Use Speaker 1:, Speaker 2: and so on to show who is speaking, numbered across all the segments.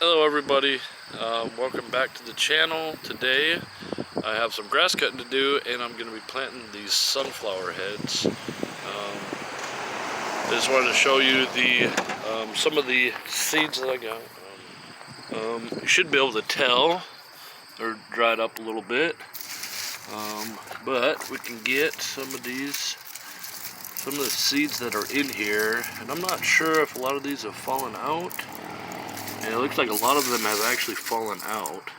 Speaker 1: Hello everybody, welcome back to the channel. Today I have some grass cutting to do and I'm going to be planting these sunflower heads. I just wanted to show you some of the seeds that I got. You should be able to tell they're dried up a little bit, but we can get some of the seeds that are in here, and I'm not sure if a lot of these have fallen out. And it looks like a lot of them have actually fallen out.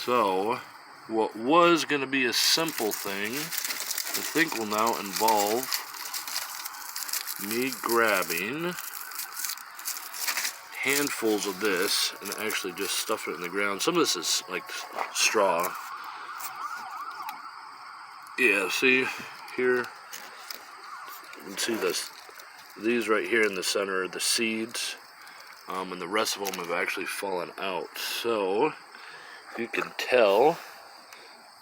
Speaker 1: So, what was going to be a simple thing, I think will now involve me grabbing handfuls of this and actually just stuff it in the ground. Some of this is like straw. Yeah, see here, you can see this. These right here in the center are the seeds, and the rest of them have actually fallen out. So, you can tell,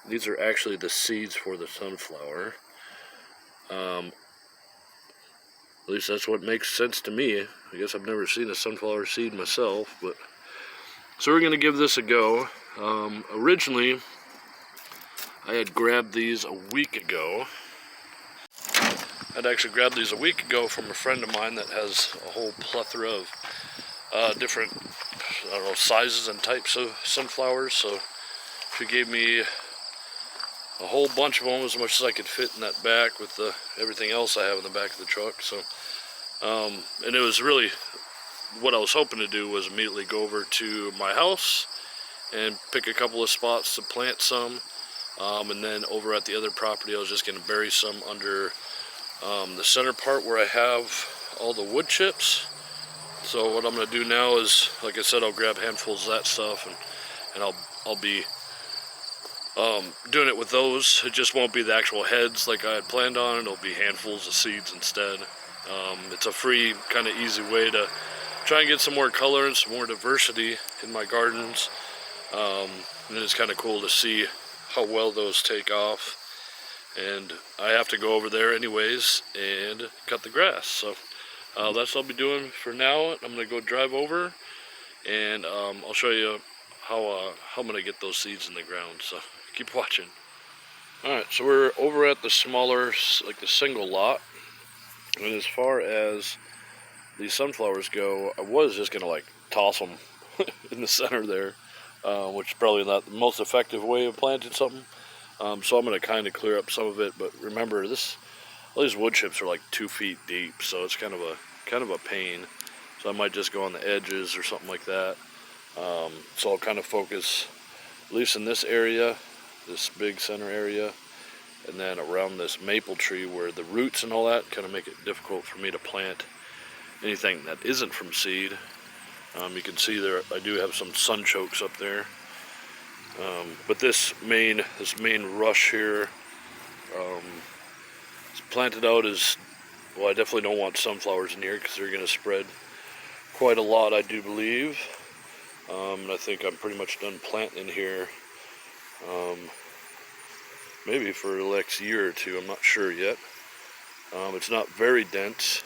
Speaker 1: these are actually the seeds for the sunflower. At least that's what makes sense to me. I guess I've never seen a sunflower seed myself, but so we're gonna give this a go. Originally, I had grabbed these a week ago. I'd actually grabbed these a week ago from a friend of mine that has a whole plethora of different, I don't know, sizes and types of sunflowers. So she gave me a whole bunch of them, as much as I could fit in that back with everything else I have in the back of the truck. So, and it was really, what I was hoping to do was immediately go over to my house and pick a couple of spots to plant some. And then over at the other property, I was just going to bury some under the center part where I have all the wood chips. So what I'm going to do now is, like I said, I'll grab handfuls of that stuff and I'll be doing it with those. It just won't be the actual heads like I had planned on. It'll be handfuls of seeds instead. It's a free, kind of easy way to try and get some more color and some more diversity in my gardens. And it's kind of cool to see how well those take off. And I have to go over there anyways and cut the grass. So that's what I'll be doing for now. I'm going to go drive over and I'll show you how I'm going to get those seeds in the ground. So keep watching. Alright, so we're over at the smaller, like the single lot. And as far as these sunflowers go, I was just going to like toss them in the center there, which is probably not the most effective way of planting something. So I'm going to kind of clear up some of it, but remember all these wood chips are like 2 feet deep, so it's kind of a pain. So I might just go on the edges or something like that. So I'll kind of focus, at least in this area, this big center area, and then around this maple tree where the roots and all that kind of make it difficult for me to plant anything that isn't from seed. You can see there I do have some sun chokes up there. But this main rush here is planted out as, well, I definitely don't want sunflowers in here because they're going to spread quite a lot, I do believe. And I think I'm pretty much done planting in here, maybe for the next year or two, I'm not sure yet. It's not very dense,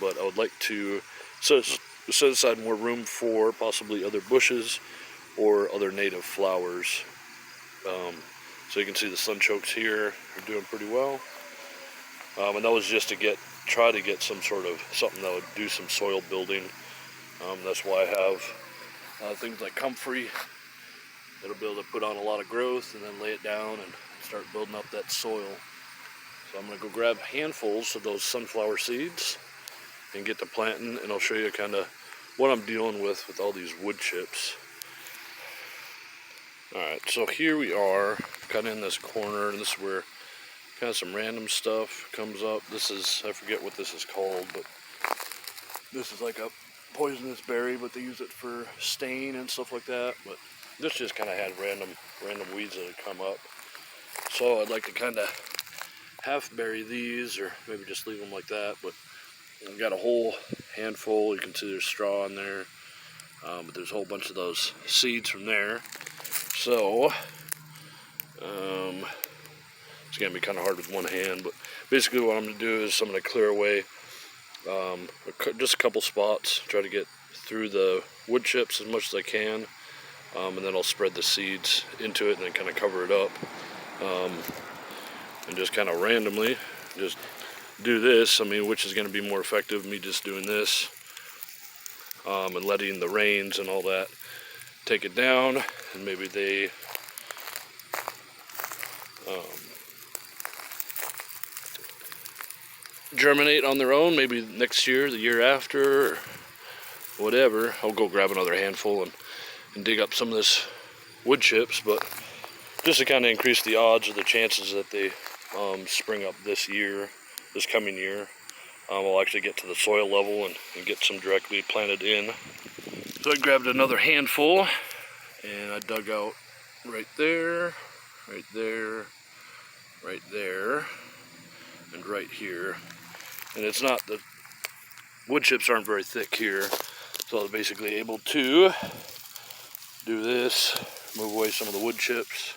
Speaker 1: but I would like to set aside more room for possibly other bushes or other native flowers. So you can see the sunchokes here are doing pretty well. And that was just to try to get some sort of something that would do some soil building. That's why I have things like comfrey that'll be able to put on a lot of growth and then lay it down and start building up that soil. So I'm going to go grab handfuls of those sunflower seeds and get to planting, and I'll show you kind of what I'm dealing with all these wood chips. Alright, so here we are, kind of in this corner, and this is where kind of some random stuff comes up. This is, I forget what this is called, but this is like a poisonous berry, but they use it for stain and stuff like that. But this just kind of had random weeds that had come up. So I'd like to kind of half bury these, or maybe just leave them like that. But I've got a whole handful. You can see there's straw in there, but there's a whole bunch of those seeds from there. So it's gonna be kind of hard with one hand, but basically what I'm gonna do is I'm gonna clear away just a couple spots. Try to get through the wood chips as much as I can, and then I'll spread the seeds into it and then kind of cover it up, and just kind of randomly just do this. I mean, which is going to be more effective, me just doing this, and letting the rains and all that take it down, and maybe they germinate on their own, maybe next year, the year after, or whatever. I'll go grab another handful and dig up some of this wood chips, but just to kind of increase the odds or the chances that they spring up this coming year. I'll actually get to the soil level and get some directly planted in. So I grabbed another handful and I dug out right there, right there, right there, and right here. And it's not, the wood chips aren't very thick here, so I was basically able to do this, move away some of the wood chips,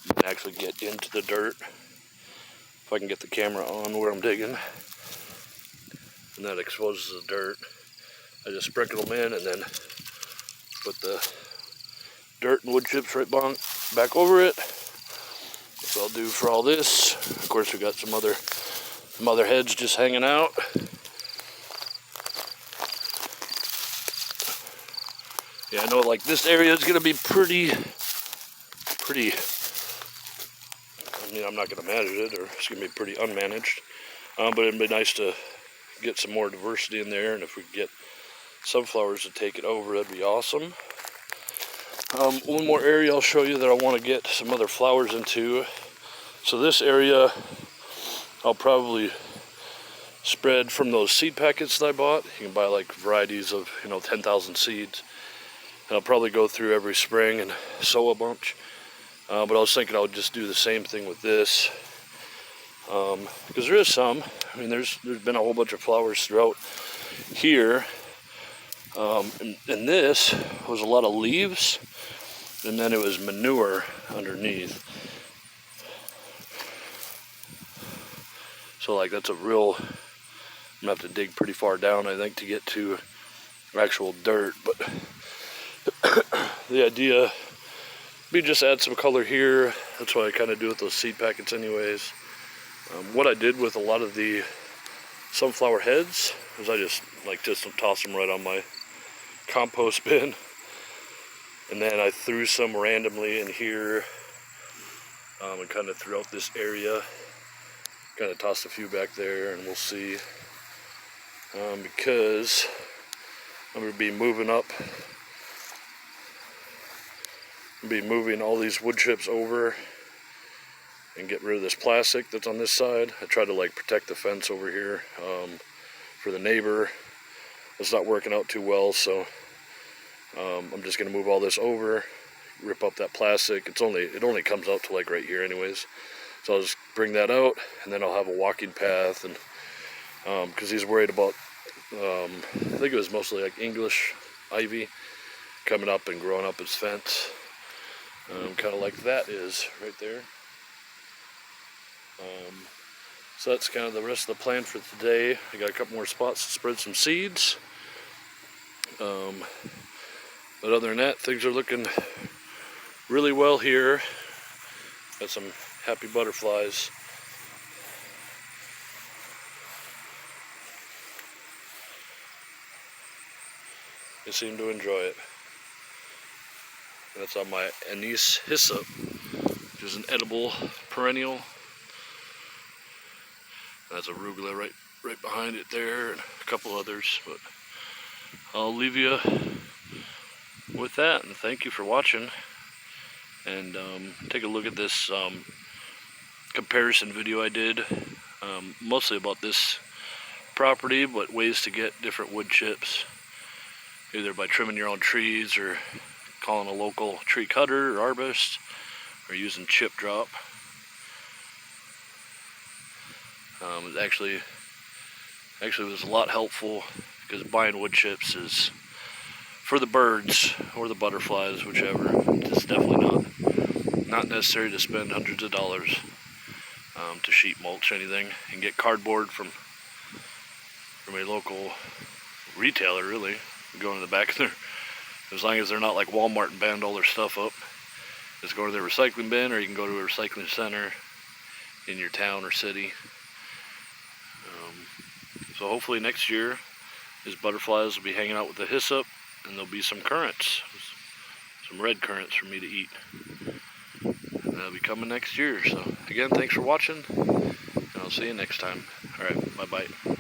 Speaker 1: and actually get into the dirt. If I can get the camera on where I'm digging, and that exposes the dirt, I just sprinkle them in and then put the dirt and wood chips right back over it. That's what I'll do for all this. Of course, we got some other heads just hanging out. Yeah, I know, like, this area is gonna be pretty. I mean, I'm not gonna manage it, or it's gonna be pretty unmanaged. But it'd be nice to get some more diversity in there, and if we could get sunflowers to take it over, that'd be awesome. One more area I'll show you that I want to get some other flowers into. So this area, I'll probably spread from those seed packets that I bought. You can buy like varieties of 10,000 seeds. And I'll probably go through every spring and sow a bunch. But I was thinking I would just do the same thing with this. Because there is some. I mean, there's been a whole bunch of flowers throughout here. And this was a lot of leaves. And then it was manure underneath. So like that's a real, I'm gonna have to dig pretty far down, I think, to get to actual dirt. But the idea be just add some color here. That's what I kind of do with those seed packets anyways. What I did with a lot of the sunflower heads is I just toss them right on my compost bin. And then I threw some randomly in here, and kind of throughout this area. Kind of tossed a few back there, and we'll see. Because I'm going to be moving up. I'll be moving all these wood chips over and get rid of this plastic that's on this side. I tried to protect the fence over here for the neighbor. It's not working out too well, so I'm just going to move all this over, rip up that plastic. It only comes out to right here anyways. So I'll just bring that out, and then I'll have a walking path, and because he's worried about, I think it was mostly English ivy coming up and growing up his fence, kind of like that is right there. So that's kind of the rest of the plan for today. I got a couple more spots to spread some seeds. But other than that, things are looking really well here. Got some happy butterflies. They seem to enjoy it. That's on my anise hyssop, which is an edible perennial. That's arugula right behind it there, and a couple others. But I'll leave you with that, and thank you for watching. And take a look at this comparison video I did, mostly about this property, but ways to get different wood chips, either by trimming your own trees or calling a local tree cutter or arborist, or using chip drop. It actually was a lot helpful, because buying wood chips is for the birds or the butterflies, whichever. It's definitely not necessary to spend hundreds of dollars to sheet mulch anything. You can get cardboard from from a local retailer, really. You go in the back of their, as long as they're not like Walmart and banned all their stuff up, just go to their recycling bin, or you can go to a recycling center in your town or city. So hopefully next year, these butterflies will be hanging out with the hyssop, and there'll be some currants, some red currants for me to eat. And that'll be coming next year. So again, thanks for watching, and I'll see you next time. All right, bye-bye.